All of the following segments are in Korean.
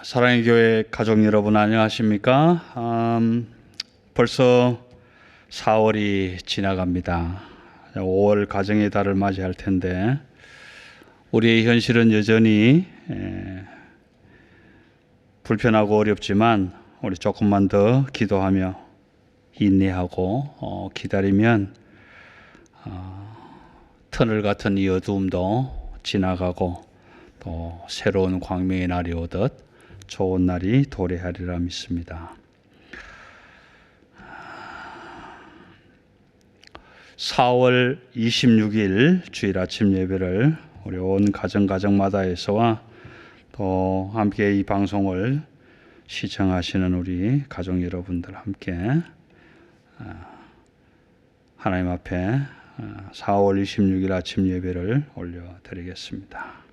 사랑의 교회 가족 여러분 안녕하십니까? 벌써 4월이 지나갑니다. 5월 가정의 달을 맞이할 텐데 우리의 현실은 여전히 불편하고 어렵지만 우리 조금만 더 기도하며 인내하고 기다리면 터널 같은 이 어두움도 지나가고 또 새로운 광명의 날이 오듯 좋은 날이 도래하리라 믿습니다. 4월 26일 주일 아침 예배를 우리 온 가정마다에서와 또 함께 이 방송을 시청하시는 우리 가족 여러분들 함께 하나님 앞에 4월 26일 아침 예배를 올려드리겠습니다.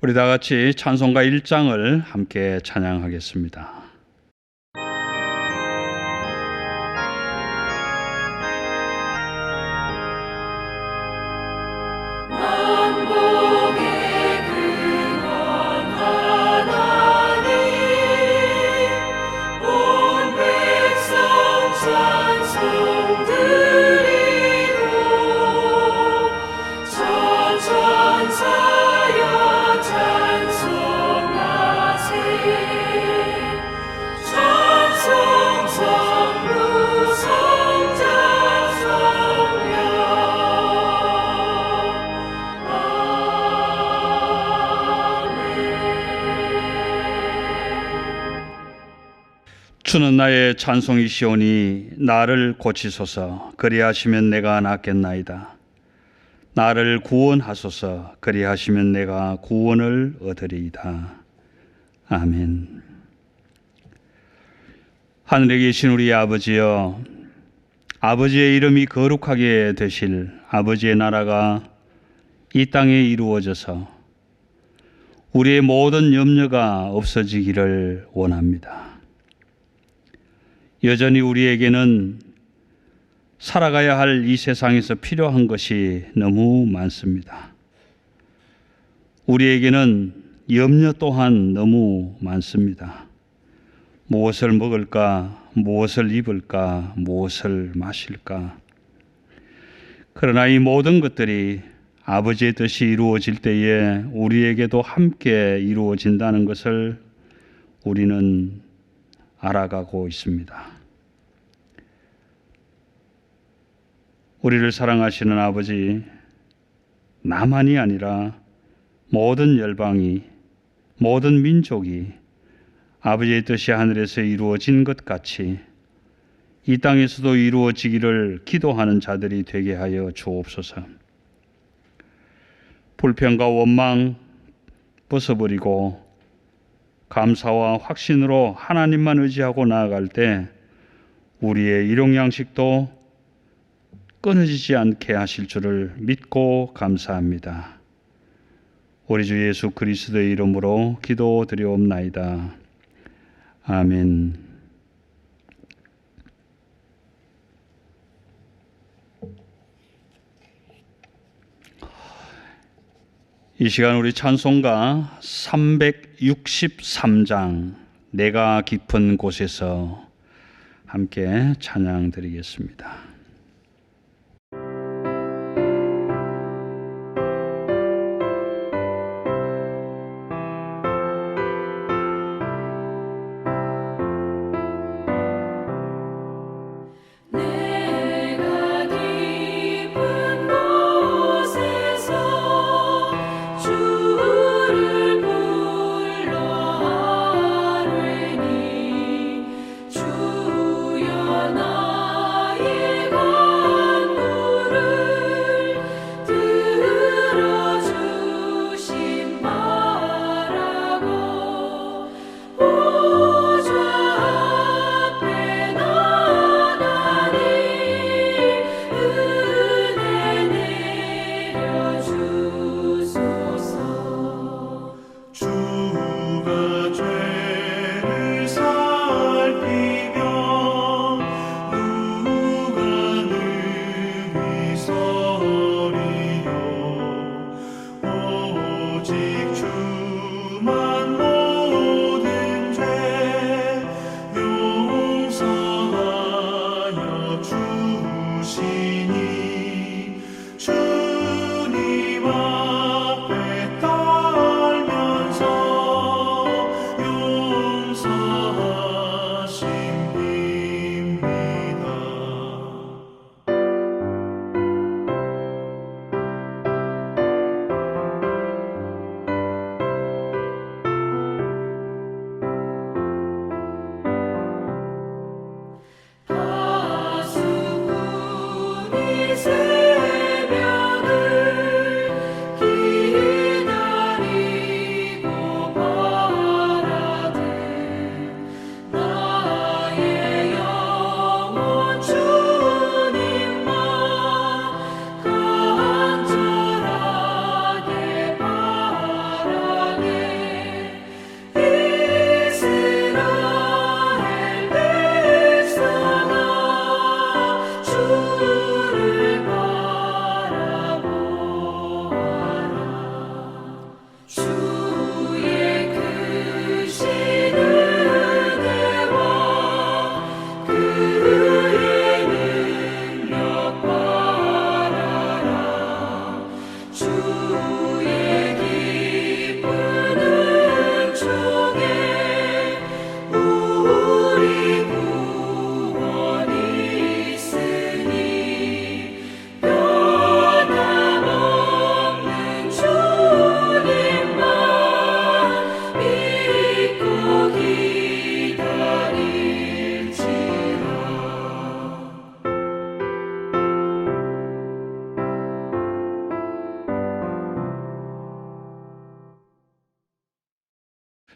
우리 다 같이 찬송가 1장을 함께 찬양하겠습니다. 주는 나의 찬송이시오니 나를 고치소서. 그리하시면 내가 낫겠나이다. 나를 구원하소서. 그리하시면 내가 구원을 얻으리이다. 아멘. 하늘에 계신 우리 아버지여, 아버지의 이름이 거룩하게 되실 아버지의 나라가 이 땅에 이루어져서 우리의 모든 염려가 없어지기를 원합니다. 여전히 우리에게는 살아가야 할 이 세상에서 필요한 것이 너무 많습니다. 우리에게는 염려 또한 너무 많습니다. 무엇을 먹을까, 무엇을 입을까, 무엇을 마실까. 그러나 이 모든 것들이 아버지의 뜻이 이루어질 때에 우리에게도 함께 이루어진다는 것을 우리는 알아가고 있습니다. 우리를 사랑하시는 아버지, 나만이 아니라 모든 열방이, 모든 민족이 아버지의 뜻이 하늘에서 이루어진 것 같이 이 땅에서도 이루어지기를 기도하는 자들이 되게 하여 주옵소서. 불평과 원망 벗어버리고 감사와 확신으로 하나님만 의지하고 나아갈 때 우리의 일용양식도 끊어지지 않게 하실 줄을 믿고 감사합니다. 우리 주 예수 그리스도의 이름으로 기도드리옵나이다. 아멘. 이 시간 우리 찬송가 363장 내가 깊은 곳에서 함께 찬양 드리겠습니다. 주여 나의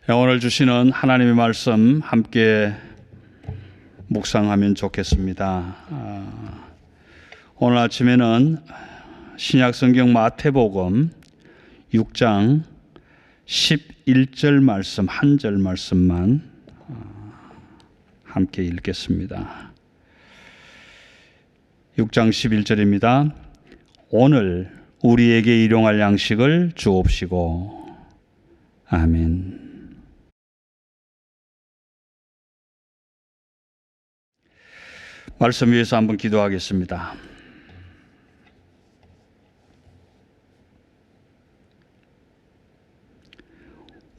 오늘 주시는 하나님의 말씀 함께 묵상하면 좋겠습니다. 오늘 아침에는 신약성경 마태복음 6장 11절 말씀 한 절 말씀만 함께 읽겠습니다. 6장 11절입니다. 오늘 우리에게 일용할 양식을 주옵시고. 아멘. 말씀 위해서 한번 기도하겠습니다.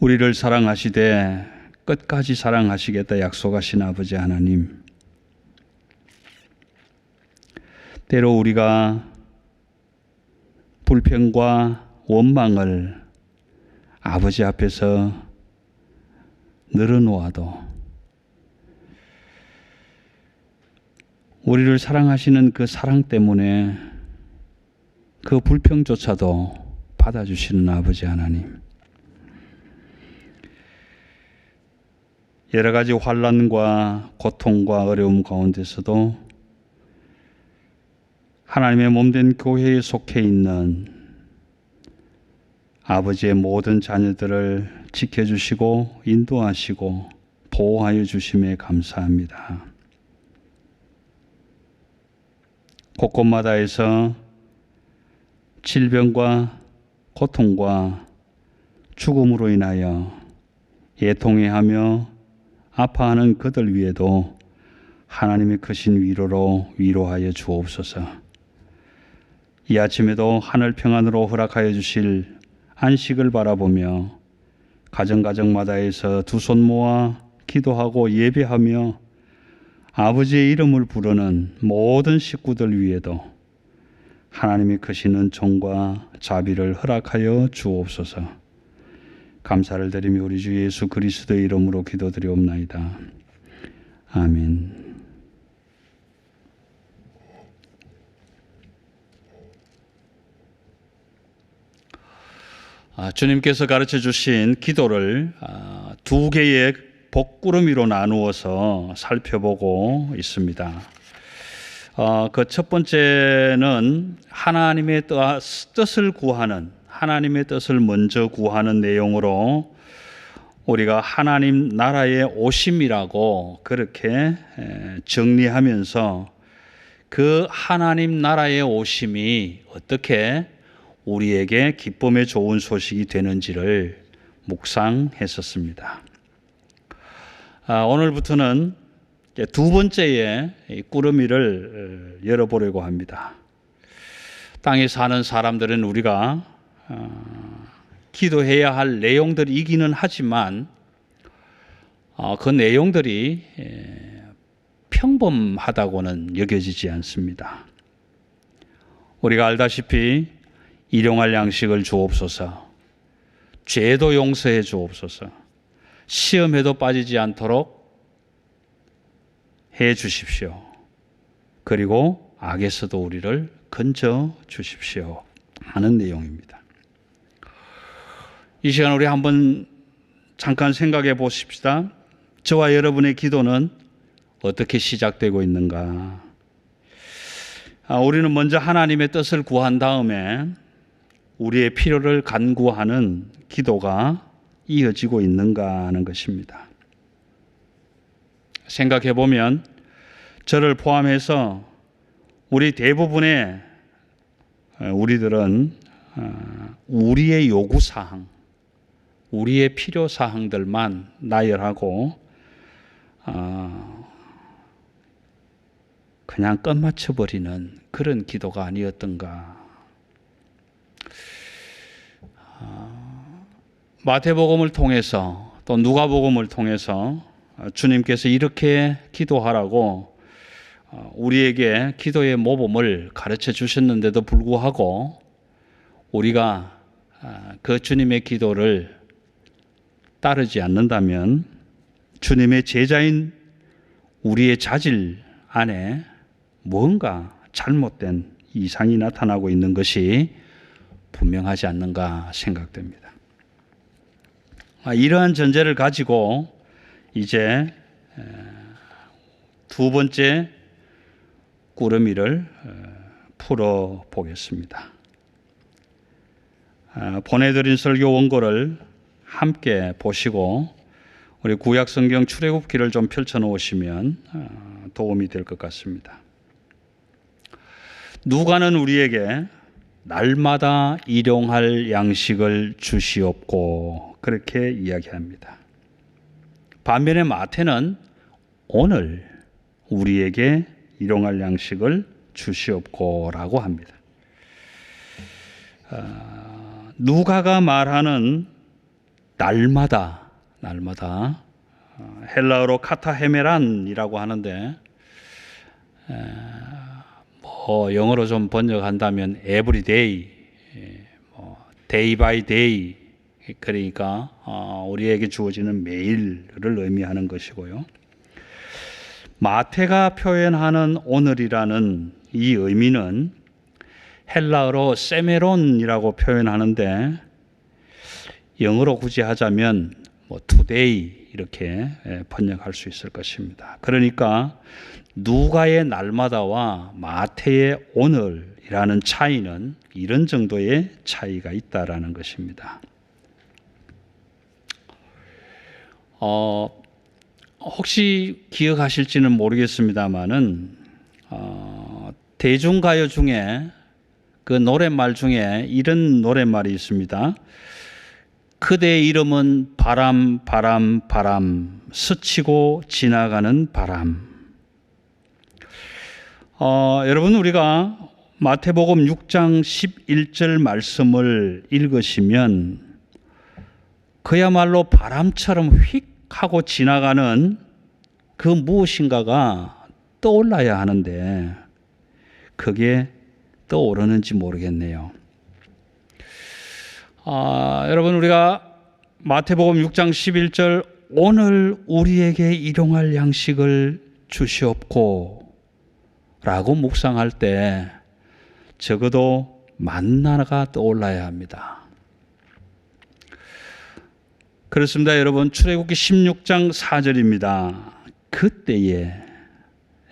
우리를 사랑하시되 끝까지 사랑하시겠다 약속하신 아버지 하나님, 때로 우리가 불평과 원망을 아버지 앞에서 늘어놓아도 우리를 사랑하시는 그 사랑 때문에 그 불평조차도 받아주시는 아버지 하나님, 여러 가지 환난과 고통과 어려움 가운데서도 하나님의 몸된 교회에 속해 있는 아버지의 모든 자녀들을 지켜주시고 인도하시고 보호하여 주심에 감사합니다. 곳곳마다에서 질병과 고통과 죽음으로 인하여 애통해하며 아파하는 그들 위에도 하나님의 크신 위로로 위로하여 주옵소서. 이 아침에도 하늘 평안으로 허락하여 주실 안식을 바라보며 가정가정마다에서 두 손 모아 기도하고 예배하며 아버지의 이름을 부르는 모든 식구들 위에도 하나님의 크신 은총과 자비를 허락하여 주옵소서. 감사를 드리며 우리 주 예수 그리스도의 이름으로 기도드리옵나이다. 아멘. 주님께서 가르쳐 주신 기도를 두 개의 복구름이로 나누어서 살펴보고 있습니다. 그 첫 번째는 하나님의 뜻을 구하는, 하나님의 뜻을 먼저 구하는 내용으로 우리가 하나님 나라의 오심이라고 그렇게 정리하면서 그 하나님 나라의 오심이 어떻게 우리에게 기쁨의 좋은 소식이 되는지를 묵상했었습니다. 오늘부터는 두 번째의 꾸러미를 열어보려고 합니다. 땅에 사는 사람들은 우리가 기도해야 할 내용들이기는 하지만 그 내용들이 평범하다고는 여겨지지 않습니다. 우리가 알다시피 일용할 양식을 주옵소서, 죄도 용서해 주옵소서, 시험에도 빠지지 않도록 해 주십시오. 그리고 악에서도 우리를 건져 주십시오 하는 내용입니다. 이 시간 우리 한번 잠깐 생각해 보십시다. 저와 여러분의 기도는 어떻게 시작되고 있는가? 우리는 먼저 하나님의 뜻을 구한 다음에 우리의 필요를 간구하는 기도가 이어지고 있는가 하는 것입니다. 생각해 보면 저를 포함해서 우리 대부분의 우리들은 우리의 요구사항, 우리의 필요사항들만 나열하고 그냥 끝마쳐버리는 그런 기도가 아니었던가. 마태복음을 통해서 또 누가복음을 통해서 주님께서 이렇게 기도하라고 우리에게 기도의 모범을 가르쳐 주셨는데도 불구하고 우리가 그 주님의 기도를 따르지 않는다면 주님의 제자인 우리의 자질 안에 뭔가 잘못된 이상이 나타나고 있는 것이 분명하지 않는가 생각됩니다. 이러한 전제를 가지고 이제 두 번째 꾸러미를 풀어 보겠습니다. 보내드린 설교 원고를 함께 보시고 우리 구약성경 출애굽기를 좀 펼쳐 놓으시면 도움이 될 것 같습니다. 누가는 우리에게 날마다 일용할 양식을 주시옵고 그렇게 이야기합니다. 반면에 마태는 오늘 우리에게 일용할 양식을 주시옵고라고 합니다. 누가가 말하는 날마다 헬라어로 카타헤메란이라고 하는데 영어로 좀 번역한다면 everyday, day by day, 그러니까 우리에게 주어지는 매일을 의미하는 것이고요. 마태가 표현하는 오늘이라는 이 의미는 헬라어로 세메론이라고 표현하는데 영어로 굳이 하자면 today 이렇게 번역할 수 있을 것입니다. 그러니까 누가의 날마다와 마태의 오늘이라는 차이는 이런 정도의 차이가 있다라는 것입니다. 혹시 기억하실지는 모르겠습니다만은 대중가요 중에 그 노랫말 중에 이런 노랫말이 있습니다. 그대의 이름은 바람, 바람, 바람, 스치고 지나가는 바람. 여러분, 우리가 마태복음 6장 11절 말씀을 읽으시면 그야말로 바람처럼 휙 하고 지나가는 그 무엇인가가 떠올라야 하는데 그게 떠오르는지 모르겠네요. 여러분, 우리가 마태복음 6장 11절 오늘 우리에게 일용할 양식을 주시옵고 라고 묵상할 때 적어도 만나가 떠올라야 합니다. 그렇습니다. 여러분, 출애굽기 16장 4절입니다. 그때에,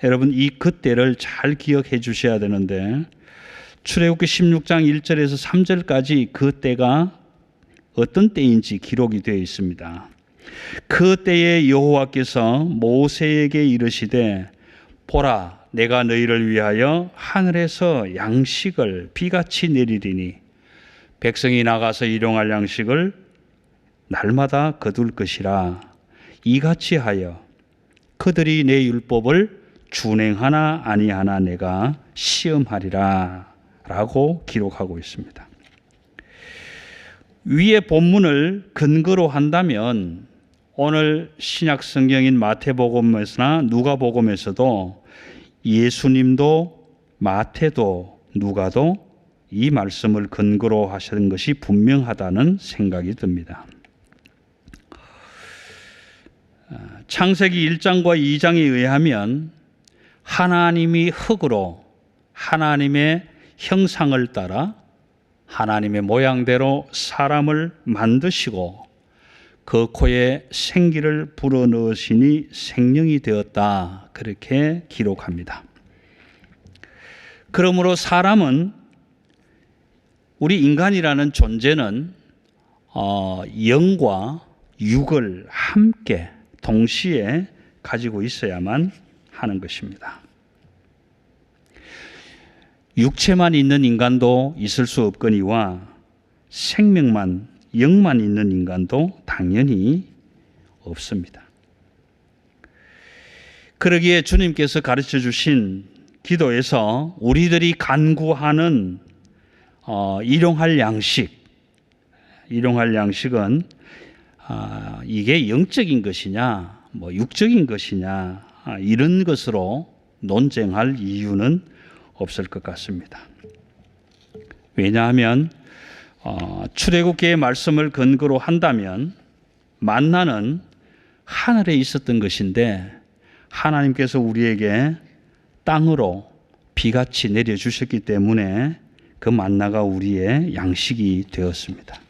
여러분 이 그때를 잘 기억해 주셔야 되는데 출애굽기 16장 1절에서 3절까지 그 때가 어떤 때인지 기록이 되어 있습니다. 그 때에 여호와께서 모세에게 이르시되 보라, 내가 너희를 위하여 하늘에서 양식을 비같이 내리리니 백성이 나가서 일용할 양식을 날마다 거둘 것이라. 이같이 하여 그들이 내 율법을 준행하나 아니하나 내가 시험하리라 라고 기록하고 있습니다. 위의 본문을 근거로 한다면 오늘 신약 성경인 마태복음에서나 누가복음에서도 예수님도 마태도 누가도 이 말씀을 근거로 하시는 것이 분명하다는 생각이 듭니다. 창세기 1장과 2장에 의하면 하나님이 흙으로 하나님의 형상을 따라 하나님의 모양대로 사람을 만드시고 그 코에 생기를 불어넣으시니 생명이 되었다. 그렇게 기록합니다. 그러므로 사람은, 우리 인간이라는 존재는 영과 육을 함께 동시에 가지고 있어야만 하는 것입니다. 육체만 있는 인간도 있을 수 없거니와 생명만, 영만 있는 인간도 당연히 없습니다. 그러기에 주님께서 가르쳐 주신 기도에서 우리들이 간구하는 일용할 양식은 이게 영적인 것이냐, 육적인 것이냐, 이런 것으로 논쟁할 이유는 없을 것 같습니다. 왜냐하면 출애굽기의 말씀을 근거로 한다면 만나는 하늘에 있었던 것인데 하나님께서 우리에게 땅으로 비같이 내려주셨기 때문에 그 만나가 우리의 양식이 되었습니다.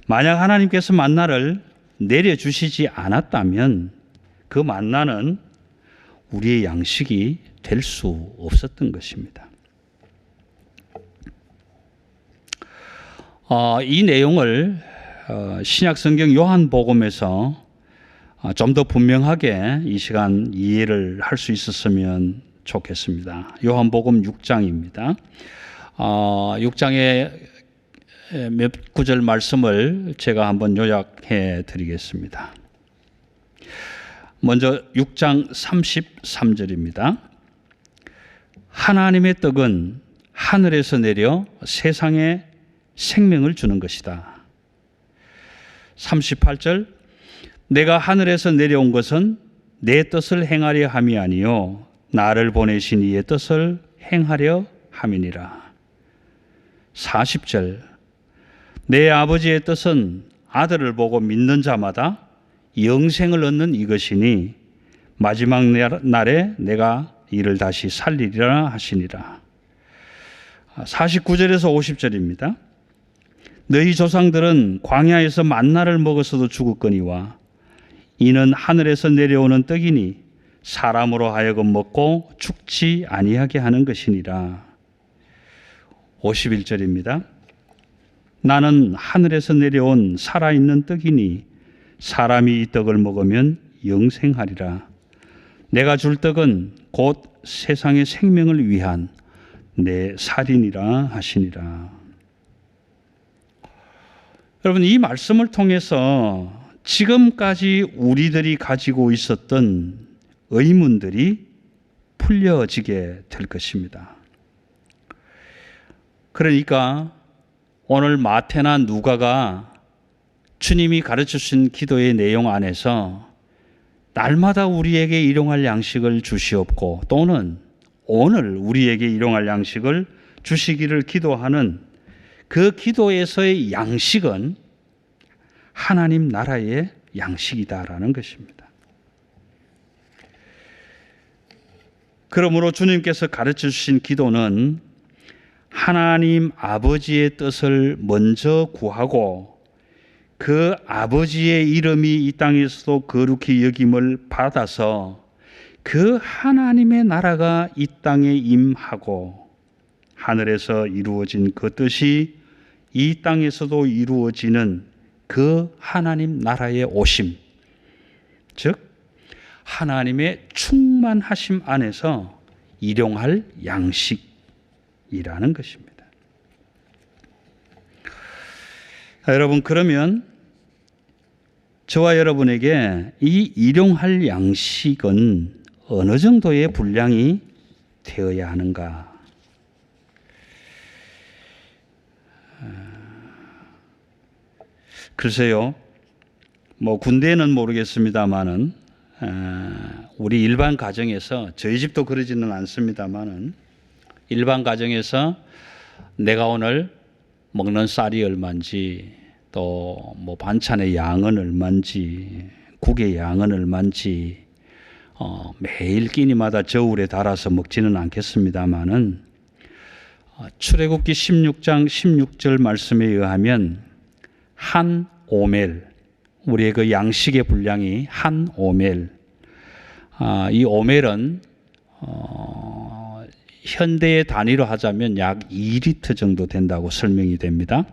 만약 하나님께서 만나를 내려주시지 않았다면 그 만나는 우리의 양식이 될 수 없었던 것입니다. 이 내용을 신약성경 요한복음에서 좀 더 분명하게 이 시간 이해를 할 수 있었으면 좋겠습니다. 요한복음 6장입니다. 6장의 몇 구절 말씀을 제가 한번 요약해 드리겠습니다. 먼저 6장 33절입니다. 하나님의 떡은 하늘에서 내려 세상에 생명을 주는 것이다. 38절, 내가 하늘에서 내려온 것은 내 뜻을 행하려 함이 아니요 나를 보내신 이의 뜻을 행하려 함이니라. 40절, 내 아버지의 뜻은 아들을 보고 믿는 자마다 영생을 얻는 이것이니 마지막 날에 내가 이를 다시 살리리라 하시니라. 49절에서 50절입니다. 너희 조상들은 광야에서 만나를 먹었어도 죽었거니와 이는 하늘에서 내려오는 떡이니 사람으로 하여금 먹고 죽지 아니하게 하는 것이니라. 51절입니다. 나는 하늘에서 내려온 살아있는 떡이니 사람이 이 떡을 먹으면 영생하리라. 내가 줄 떡은 곧 세상의 생명을 위한 내 살이니라 하시니라. 여러분, 이 말씀을 통해서 지금까지 우리들이 가지고 있었던 의문들이 풀려지게 될 것입니다. 그러니까 오늘 마태나 누가가 주님이 가르쳐주신 기도의 내용 안에서 날마다 우리에게 일용할 양식을 주시옵고 또는 오늘 우리에게 일용할 양식을 주시기를 기도하는 그 기도에서의 양식은 하나님 나라의 양식이다라는 것입니다. 그러므로 주님께서 가르쳐 주신 기도는 하나님 아버지의 뜻을 먼저 구하고 그 아버지의 이름이 이 땅에서도 거룩히 여김을 받아서 그 하나님의 나라가 이 땅에 임하고 하늘에서 이루어진 그 뜻이 이 땅에서도 이루어지는 그 하나님 나라의 오심, 즉 하나님의 충만하심 안에서 일용할 양식이라는 것입니다. 여러분, 그러면 저와 여러분에게 이 일용할 양식은 어느 정도의 분량이 되어야 하는가? 글쎄요, 군대는 모르겠습니다만은 우리 일반 가정에서, 저희 집도 그러지는 않습니다만은 일반 가정에서 내가 오늘 먹는 쌀이 얼마인지, 또 반찬의 양은 얼마인지, 국의 양은 얼마인지 매일 끼니마다 저울에 달아서 먹지는 않겠습니다만은 출애굽기 16장 16절 말씀에 의하면 한 오멜, 우리의 그 양식의 분량이 한 오멜, 이 오멜은 현대의 단위로 하자면 약 2리터 정도 된다고 설명이 됩니다.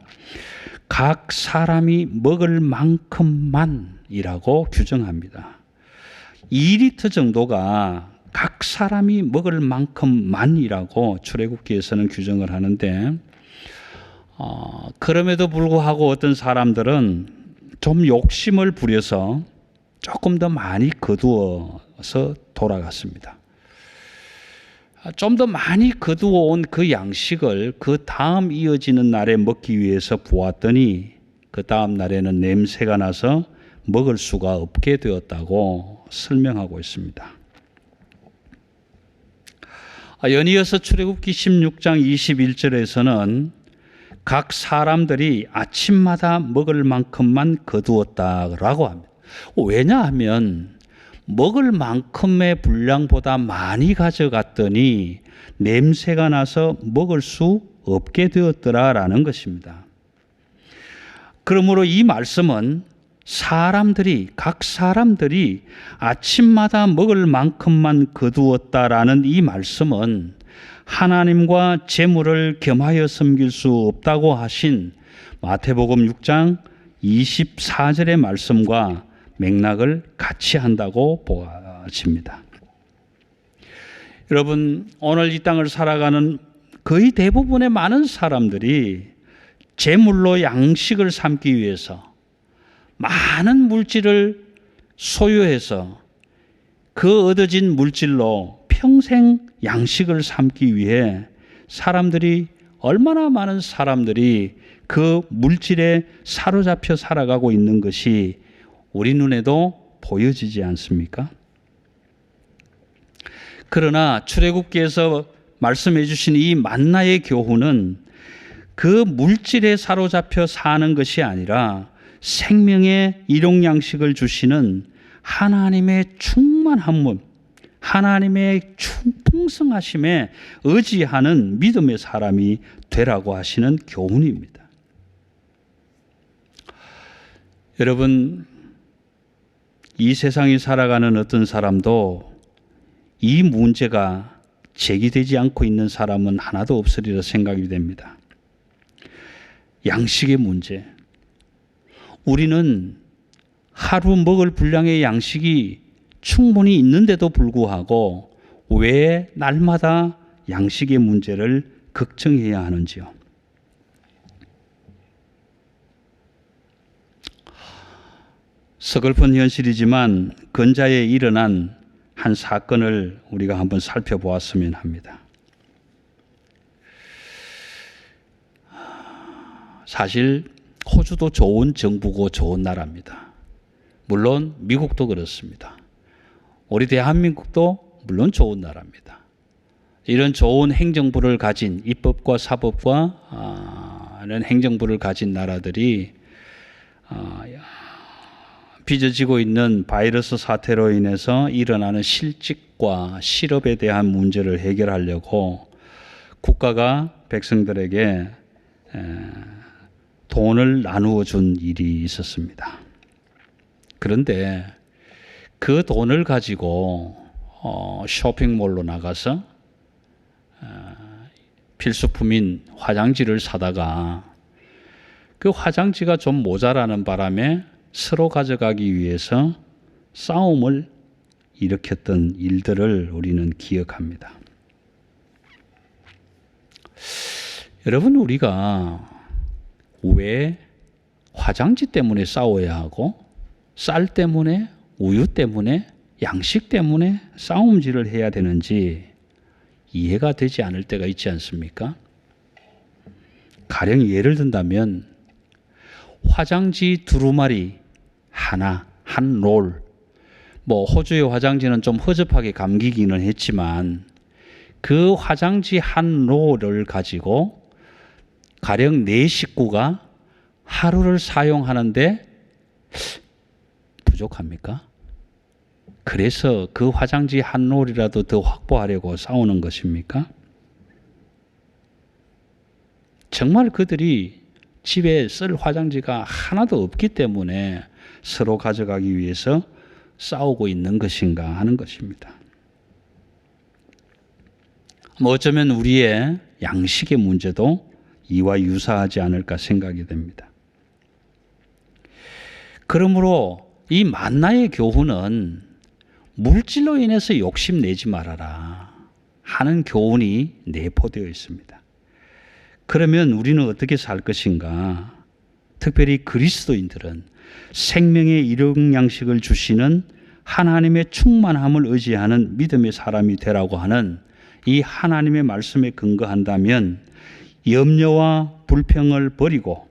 각 사람이 먹을 만큼만이라고 규정합니다. 2리터 정도가 각 사람이 먹을 만큼만이라고 출애굽기에서는 규정을 하는데 그럼에도 불구하고 어떤 사람들은 좀 욕심을 부려서 조금 더 많이 거두어서 돌아갔습니다. 좀 더 많이 거두어 온 그 양식을 그 다음 이어지는 날에 먹기 위해서 보았더니 그 다음 날에는 냄새가 나서 먹을 수가 없게 되었다고 설명하고 있습니다. 연이어서 출애굽기 16장 21절에서는 각 사람들이 아침마다 먹을 만큼만 거두었다라고 합니다. 왜냐하면 먹을 만큼의 분량보다 많이 가져갔더니 냄새가 나서 먹을 수 없게 되었더라라는 것입니다. 그러므로 이 말씀은 각 사람들이 아침마다 먹을 만큼만 거두었다라는 이 말씀은 하나님과 재물을 겸하여 섬길 수 없다고 하신 마태복음 6장 24절의 말씀과 맥락을 같이 한다고 보아집니다. 여러분, 오늘 이 땅을 살아가는 거의 대부분의 많은 사람들이 재물로 양식을 삼기 위해서 많은 물질을 소유해서 그 얻어진 물질로 평생 양식을 삼기 위해 얼마나 많은 사람들이 그 물질에 사로잡혀 살아가고 있는 것이 우리 눈에도 보여지지 않습니까? 그러나 출애굽기에서 말씀해 주신 이 만나의 교훈은 그 물질에 사로잡혀 사는 것이 아니라 생명의 일용양식을 주시는 하나님의 충만함, 하나님의 풍성하심에 의지하는 믿음의 사람이 되라고 하시는 교훈입니다. 여러분, 이 세상에 살아가는 어떤 사람도 이 문제가 제기되지 않고 있는 사람은 하나도 없으리라 생각이 됩니다. 양식의 문제. 우리는 하루 먹을 분량의 양식이 충분히 있는데도 불구하고 왜 날마다 양식의 문제를 걱정해야 하는지요? 서글픈 현실이지만 근자에 일어난 한 사건을 우리가 한번 살펴보았으면 합니다. 사실 호주도 좋은 정부고 좋은 나라입니다. 물론 미국도 그렇습니다. 우리 대한민국도 물론 좋은 나라입니다. 이런 좋은 행정부를 가진 입법과 사법과 이런 행정부를 가진 나라들이 빚어지고 있는 바이러스 사태로 인해서 일어나는 실직과 실업에 대한 문제를 해결하려고 국가가 백성들에게 돈을 나누어 준 일이 있었습니다. 그런데 그 돈을 가지고 쇼핑몰로 나가서 필수품인 화장지를 사다가 그 화장지가 좀 모자라는 바람에 서로 가져가기 위해서 싸움을 일으켰던 일들을 우리는 기억합니다. 여러분, 우리가 왜 화장지 때문에 싸워야 하고 쌀 때문에, 우유 때문에, 양식 때문에 싸움질을 해야 되는지 이해가 되지 않을 때가 있지 않습니까? 가령 예를 든다면 화장지 두루마리 하나, 한 롤. 호주의 화장지는 좀 허접하게 감기기는 했지만 그 화장지 한 롤을 가지고 가령 4식구가 하루를 사용하는데 부족합니까? 그래서 그 화장지 한 롤이라도 더 확보하려고 싸우는 것입니까? 정말 그들이 집에 쓸 화장지가 하나도 없기 때문에 서로 가져가기 위해서 싸우고 있는 것인가 하는 것입니다. 어쩌면 우리의 양식의 문제도 이와 유사하지 않을까 생각이 됩니다. 그러므로 이 만나의 교훈은 물질로 인해서 욕심내지 말아라 하는 교훈이 내포되어 있습니다. 그러면 우리는 어떻게 살 것인가? 특별히 그리스도인들은 생명의 일용양식을 주시는 하나님의 충만함을 의지하는 믿음의 사람이 되라고 하는 이 하나님의 말씀에 근거한다면 염려와 불평을 버리고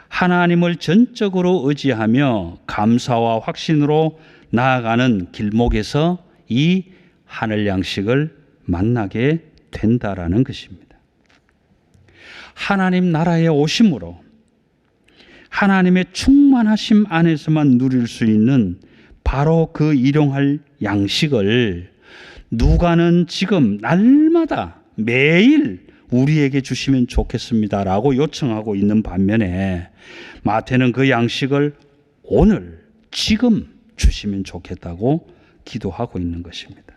하나님을 전적으로 의지하며 감사와 확신으로 나아가는 길목에서 이 하늘 양식을 만나게 된다라는 것입니다. 하나님 나라에 오심으로 하나님의 충만하심 안에서만 누릴 수 있는 바로 그 일용할 양식을 누가는 지금 날마다 매일 우리에게 주시면 좋겠습니다라고 요청하고 있는 반면에 마태는 그 양식을 오늘 지금 주시면 좋겠다고 기도하고 있는 것입니다.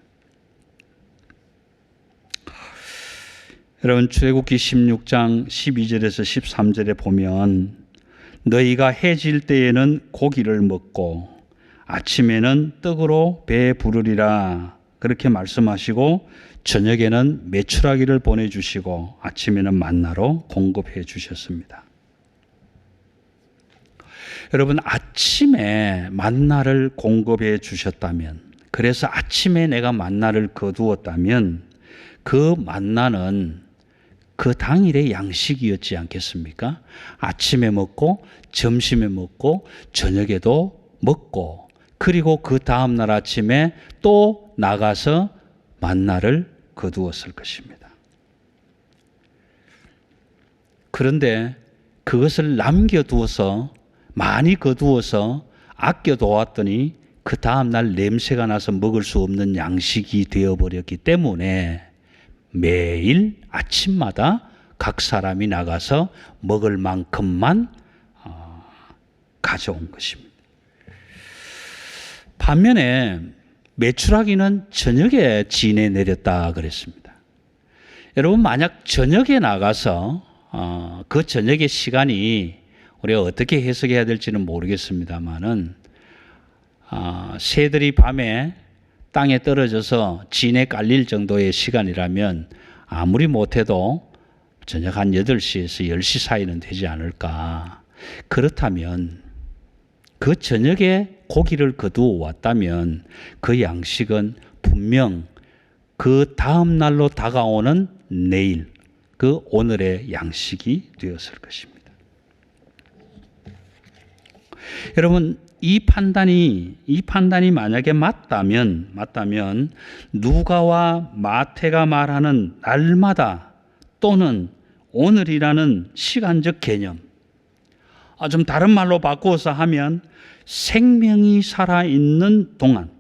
여러분, 출애굽기 16장 12절에서 13절에 보면 너희가 해질 때에는 고기를 먹고 아침에는 떡으로 배 부르리라 그렇게 말씀하시고 저녁에는 메추라기를 보내주시고 아침에는 만나로 공급해 주셨습니다. 여러분, 아침에 만나를 공급해 주셨다면, 그래서 아침에 내가 만나를 거두었다면 그 만나는 그 당일의 양식이었지 않겠습니까? 아침에 먹고 점심에 먹고 저녁에도 먹고 그리고 그 다음날 아침에 또 나가서 만나를 거두었을 것입니다. 그런데 그것을 남겨두어서 많이 거두어서 아껴두었더니 그 다음날 냄새가 나서 먹을 수 없는 양식이 되어버렸기 때문에 매일 아침마다 각 사람이 나가서 먹을 만큼만 가져온 것입니다. 반면에 메추라기는 저녁에 진에 내렸다 그랬습니다. 여러분, 만약 저녁에 나가서 그 저녁의 시간이 우리가 어떻게 해석해야 될지는 모르겠습니다만은 새들이 밤에 땅에 떨어져서 진에 깔릴 정도의 시간이라면 아무리 못해도 저녁 한 8시에서 10시 사이는 되지 않을까. 그렇다면 그 저녁에 고기를 거두어 왔다면 그 양식은 분명 그 다음 날로 다가오는 내일, 그 오늘의 양식이 되었을 것입니다. 여러분, 이 판단이 만약에 맞다면 누가와 마태가 말하는 날마다 또는 오늘이라는 시간적 개념, 좀 다른 말로 바꾸어서 하면 생명이 살아있는 동안,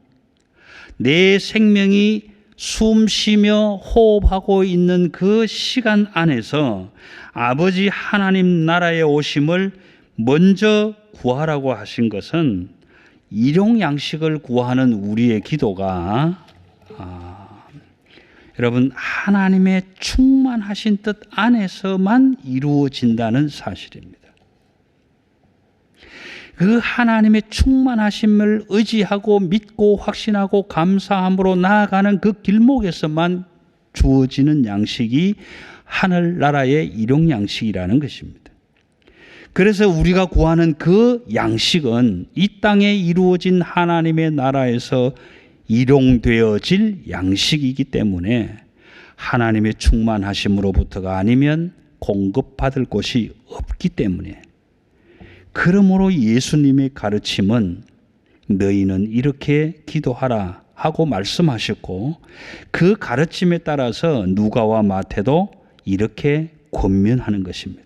내 생명이 숨 쉬며 호흡하고 있는 그 시간 안에서 아버지 하나님 나라의 오심을 먼저 구하라고 하신 것은 일용 양식을 구하는 우리의 기도가 여러분, 하나님의 충만하신 뜻 안에서만 이루어진다는 사실입니다. 그 하나님의 충만하심을 의지하고 믿고 확신하고 감사함으로 나아가는 그 길목에서만 주어지는 양식이 하늘나라의 일용 양식이라는 것입니다. 그래서 우리가 구하는 그 양식은 이 땅에 이루어진 하나님의 나라에서 일용되어질 양식이기 때문에 하나님의 충만하심으로부터가 아니면 공급받을 곳이 없기 때문에, 그러므로 예수님의 가르침은 너희는 이렇게 기도하라 하고 말씀하셨고, 그 가르침에 따라서 누가와 마태도 이렇게 권면하는 것입니다.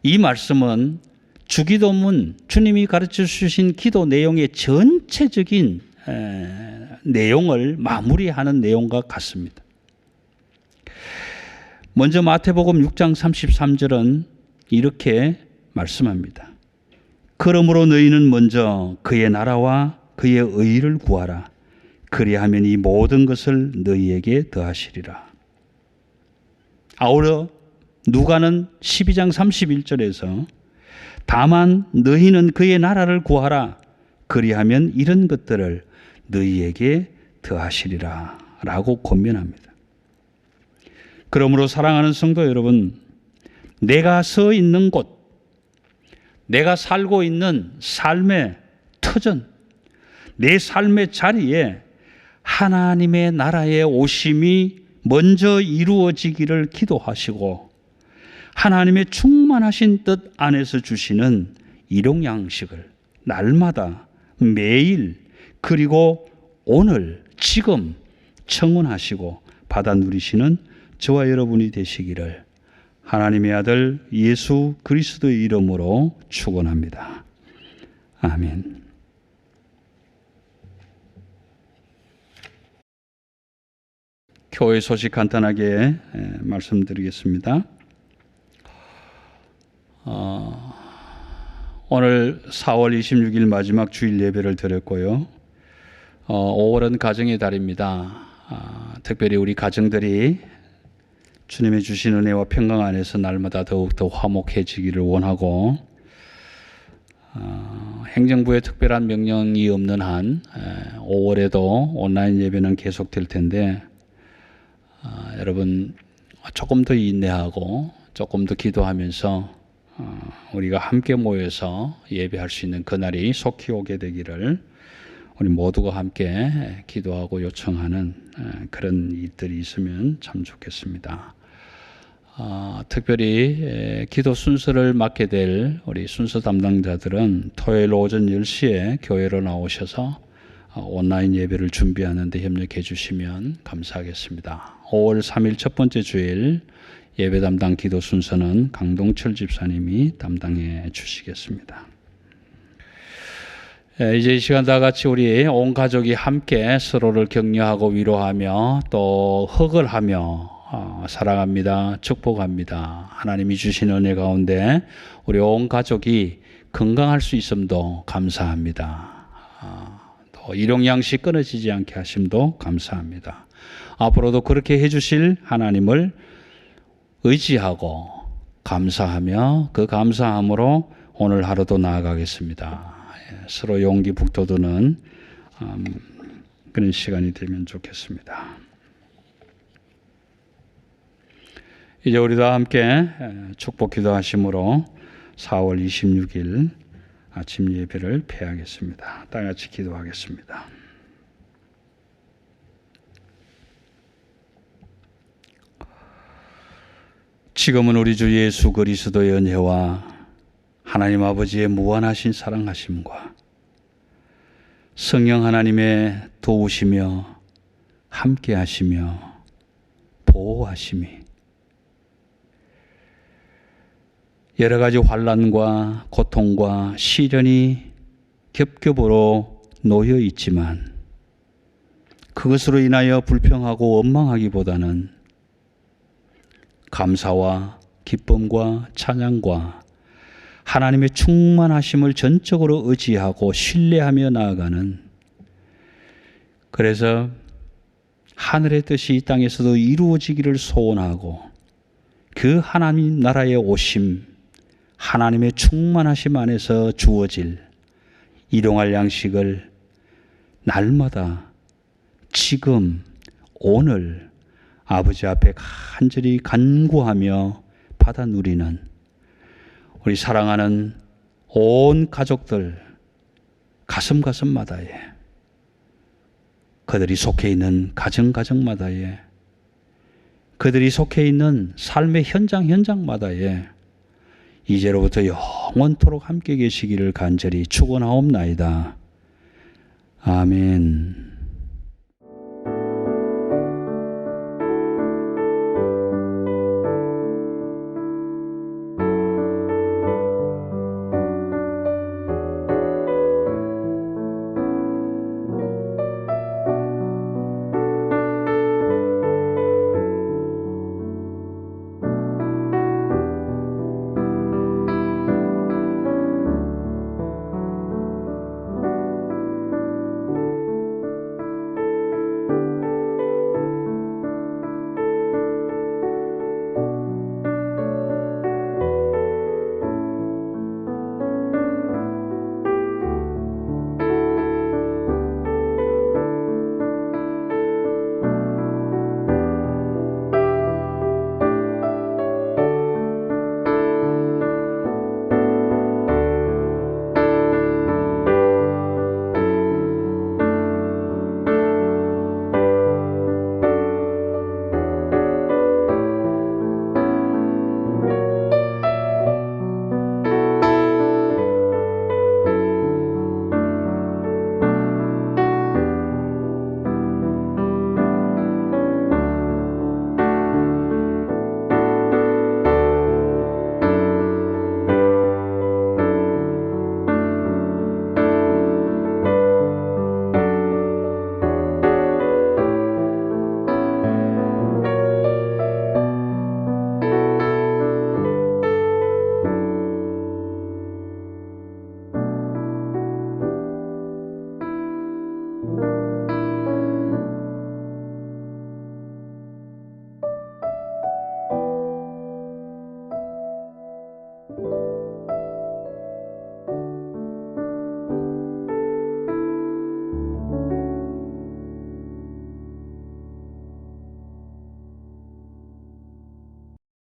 이 말씀은 주기도문, 주님이 가르쳐 주신 기도 내용의 전체적인 내용을 마무리하는 내용과 같습니다. 먼저 마태복음 6장 33절은 이렇게 말씀합니다. 그러므로 너희는 먼저 그의 나라와 그의 의를 구하라. 그리하면 이 모든 것을 너희에게 더하시리라. 아울러 누가는 12장 31절에서 다만 너희는 그의 나라를 구하라. 그리하면 이런 것들을 너희에게 더하시리라 라고 권면합니다. 그러므로 사랑하는 성도 여러분, 내가 서 있는 곳, 내가 살고 있는 삶의 터전, 내 삶의 자리에 하나님의 나라의 오심이 먼저 이루어지기를 기도하시고 하나님의 충만하신 뜻 안에서 주시는 일용 양식을 날마다 매일 그리고 오늘 지금 청원하시고 받아 누리시는 저와 여러분이 되시기를 하나님의 아들 예수 그리스도의 이름으로 축원합니다. 아멘. 교회 소식 간단하게 말씀드리겠습니다. 오늘 4월 26일 마지막 주일 예배를 드렸고요. 5월은 가정의 달입니다. 특별히 우리 가정들이 주님의 주신 은혜와 평강 안에서 날마다 더욱더 화목해지기를 원하고, 행정부의 특별한 명령이 없는 한 5월에도 온라인 예배는 계속될 텐데, 여러분 조금 더 인내하고 조금 더 기도하면서 우리가 함께 모여서 예배할 수 있는 그날이 속히 오게 되기를 우리 모두가 함께 기도하고 요청하는 그런 일들이 있으면 참 좋겠습니다. 특별히 기도 순서를 맡게 될 우리 순서 담당자들은 토요일 오전 10시에 교회로 나오셔서 온라인 예배를 준비하는 데 협력해 주시면 감사하겠습니다. 5월 3일 첫 번째 주일 예배 담당 기도 순서는 강동철 집사님이 담당해 주시겠습니다. 이제 이 시간 다 같이 우리 온 가족이 함께 서로를 격려하고 위로하며 또 허글하며 사랑합니다, 축복합니다. 하나님이 주신 은혜 가운데 우리 온 가족이 건강할 수 있음도 감사합니다. 또 일용양식 끊어지지 않게 하심도 감사합니다. 앞으로도 그렇게 해주실 하나님을 의지하고 감사하며 그 감사함으로 오늘 하루도 나아가겠습니다. 서로 용기 북돋우는 그런 시간이 되면 좋겠습니다. 이제 우리 다 함께 축복 기도하심으로 4월 26일 아침 예배를 폐하겠습니다. 다 같이 기도하겠습니다. 지금은 우리 주 예수 그리스도의 은혜와 하나님 아버지의 무한하신 사랑하심과 성령 하나님의 도우시며 함께하시며 보호하심이 여러 가지 환난과 고통과 시련이 겹겹으로 놓여 있지만 그것으로 인하여 불평하고 원망하기보다는 감사와 기쁨과 찬양과 하나님의 충만하심을 전적으로 의지하고 신뢰하며 나아가는, 그래서 하늘의 뜻이 이 땅에서도 이루어지기를 소원하고 그 하나님 나라의 오심, 하나님의 충만하심 안에서 주어질 일용할 양식을 날마다 지금 오늘 아버지 앞에 간절히 간구하며 받아 누리는 우리 사랑하는 온 가족들 가슴가슴마다에, 그들이 속해 있는 가정가정마다에, 그들이 속해 있는 삶의 현장마다에 이제로부터 영원토록 함께 계시기를 간절히 축원하옵나이다. 아멘.